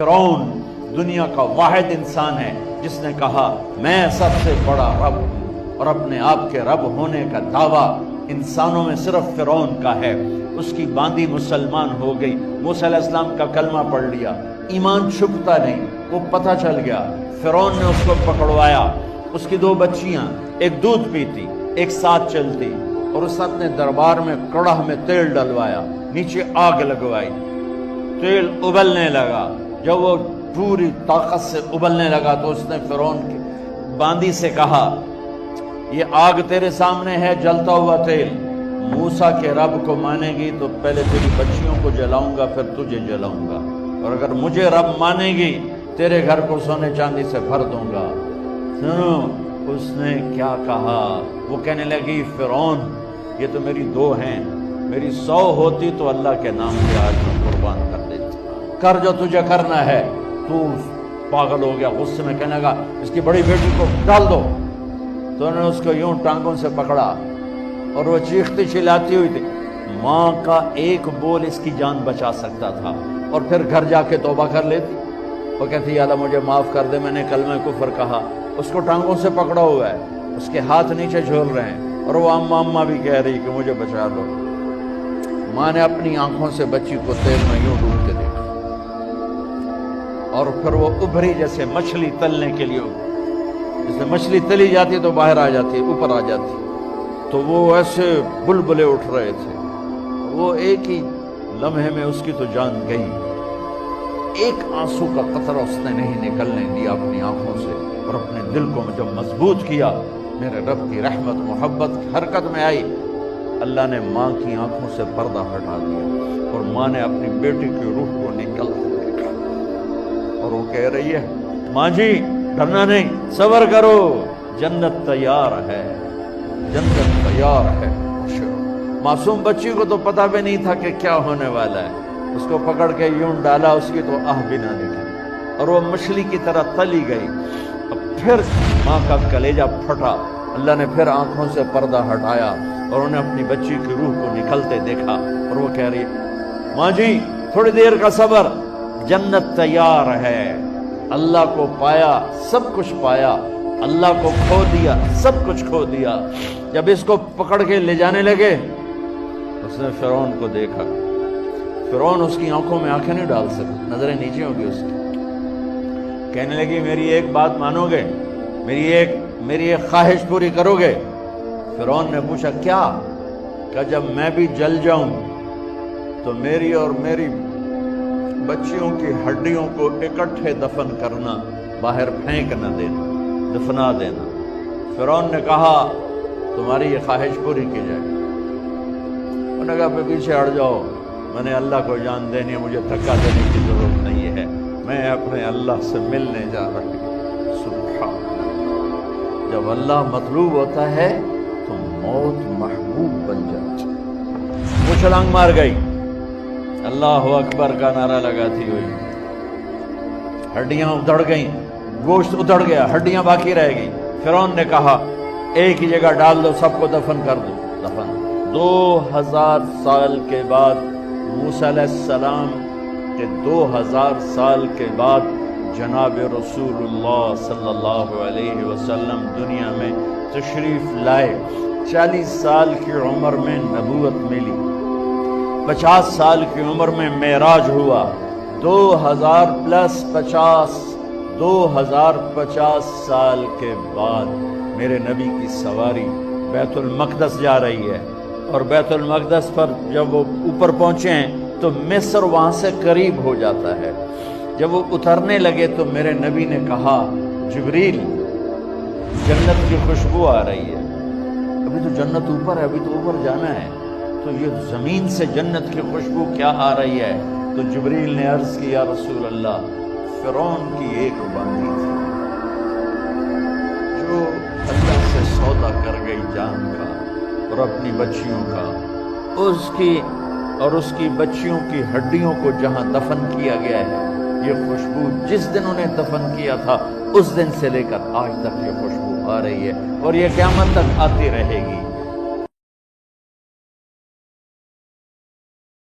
فرعون دنیا کا واحد انسان ہے جس نے کہا میں سب سے بڑا رب ہوں، اور اپنے آپ کے رب ہونے کا دعویٰ انسانوں میں صرف فرعون کا ہے۔ اس کی باندی مسلمان ہو گئی، موسیٰ علیہ السلام کا کلمہ پڑھ لیا، ایمان چھپتا نہیں، وہ پتہ چل گیا۔ فرعون نے اس کو پکڑوایا، اس کی دو بچیاں، ایک دودھ پیتی ایک ساتھ چلتی، اور اس اپنے دربار میں کڑاہ میں تیل ڈلوایا، نیچے آگ لگوائی، تیل ابلنے لگا۔ جب وہ پوری طاقت سے ابلنے لگا تو اس نے فرعون کی باندی سے کہا یہ آگ تیرے سامنے ہے، جلتا ہوا تیل، موسیٰ کے رب کو مانے گی تو پہلے تیری بچیوں کو جلاؤں گا پھر تجھے جلاؤں گا، اور اگر مجھے رب مانے گی تیرے گھر کو سونے چاندی سے بھر دوں گا۔ سنو اس نے کیا کہا، وہ کہنے لگی فرعون یہ تو میری دو ہیں، میری 100 ہوتی تو اللہ کے نام پہ آج میں قربان کر دیتی، کر جو تجھے کرنا ہے۔ تو پاگل ہو گیا، غصے میں کہنے لگا اس کی بڑی بیٹی کو ڈال دو۔ تو انہوں نے اس کو یوں ٹانگوں سے پکڑا اور وہ چیختی چلاتی ہوئی تھی۔ ماں کا ایک بول اس کی جان بچا سکتا تھا، اور پھر گھر جا کے توبہ کر لیتی۔ وہ کہتی یا اللہ مجھے معاف کر دے، میں نے کلمہ کفر کہا۔ اس کو ٹانگوں سے پکڑا ہوا ہے، اس کے ہاتھ نیچے جھول رہے ہیں، اور وہ اماں اماں بھی کہہ رہی کہ مجھے بچا لو۔ ماں نے اپنی آنکھوں سے بچی کو تیل میں یوں ڈوب کے دیکھا، اور پھر وہ ابھری جیسے مچھلی تلنے کے لیے، جیسے مچھلی تلی جاتی تو باہر آ جاتی، اوپر آ جاتی، تو وہ ایسے بلبلے اٹھ رہے تھے۔ وہ ایک ہی لمحے میں اس کی تو جان گئی، ایک آنسو کا قطرہ اس نے نہیں نکلنے دیا اپنی آنکھوں سے، اور اپنے دل کو جب مضبوط کیا، میرے رب کی رحمت محبت حرکت میں آئی۔ اللہ نے ماں کی آنکھوں سے پردہ ہٹا دیا، اور ماں نے اپنی بیٹی کی روح کو نکلتے دیکھا، اور وہ کہہ رہی ہے ماں جی ڈرنا نہیں، صبر کرو، جنت تیار ہے، جنت تیار ہے۔ معصوم بچی کو تو پتہ بھی نہیں تھا کہ کیا ہونے والا ہے، اس کو پکڑ کے یوں ڈالا، اس کی تو آہ بھی نہ نکلی، اور وہ مچھلی کی طرح تلی گئی۔ اب پھر ماں کا کلیجہ پھٹا، اللہ نے پھر آنکھوں سے پردہ ہٹایا، اور انہیں اپنی بچی کی روح کو نکلتے دیکھا، اور وہ کہہ رہی ماں جی تھوڑی دیر کا صبر، جنت تیار ہے۔ اللہ کو پایا سب کچھ پایا، اللہ کو کھو دیا سب کچھ کھو دیا۔ جب اس کو پکڑ کے لے جانے لگے، اس نے فرعون کو دیکھا۔ فرعون اس کی آنکھوں میں آنکھیں نہیں ڈال سکتا، نظریں نیچے ہوگی اس کی۔ کہنے لگی میری ایک بات مانو گے، میری ایک خواہش پوری کرو گے؟ فرعون نے پوچھا کیا؟ کہ جب میں بھی جل جاؤں تو میری اور میری بچیوں کی ہڈیوں کو اکٹھے دفن کرنا، باہر پھینک نہ دینا، دفنا دینا۔ فرعون نے کہا تمہاری یہ خواہش پوری کی جائے۔ انہوں نے کہا پیچھے ہٹ جاؤ، میں نے اللہ کو جان دینی ہے، مجھے دھکا دینے کی ضرورت نہیں ہے، میں اپنے اللہ سے ملنے جا رہی ہوں۔ سبحان اللہ، جب اللہ مطلوب ہوتا ہے تو موت محبوب بن جاتی۔ وہ چھلانگ مار گئی، اللہ اکبر کا نعرہ لگاتی ہوئی، ہڈیاں ادھڑ گئیں، گوشت ادھڑ گیا، ہڈیاں باقی رہ گئی۔ فرعون نے کہا ایک ہی جگہ ڈال دو، سب کو دفن کر دو۔ دفن 2000 سال کے بعد، موسیٰ علیہ السلام کے 2000 سال کے بعد جناب رسول اللہ صلی اللہ علیہ وسلم دنیا میں تشریف لائے۔ 40 سال کی عمر میں نبوت ملی، 50 سال کی عمر میں معراج ہوا، 2050 سال کے بعد میرے نبی کی سواری بیت المقدس جا رہی ہے، اور بیت المقدس پر جب وہ اوپر پہنچے ہیں تو مصر وہاں سے قریب ہو جاتا ہے۔ جب وہ اترنے لگے تو میرے نبی نے کہا جبریل جنت کی خوشبو آ رہی ہے، ابھی تو جنت اوپر ہے، ابھی تو اوپر جانا ہے، تو یہ زمین سے جنت کی خوشبو کیا آ رہی ہے؟ تو جبریل نے عرض کی یا رسول اللہ فرعون کی ایک باندی تھی جو اللہ سے سودا کر گئی جان کا اور اپنی بچیوں کا، اس کی بچیوں کی ہڈیوں کو جہاں دفن کیا گیا ہے، یہ خوشبو جس دن انہیں دفن کیا تھا اس دن سے لے کر آج تک یہ خوشبو آ رہی ہے، اور یہ قیامت تک آتی رہے گی۔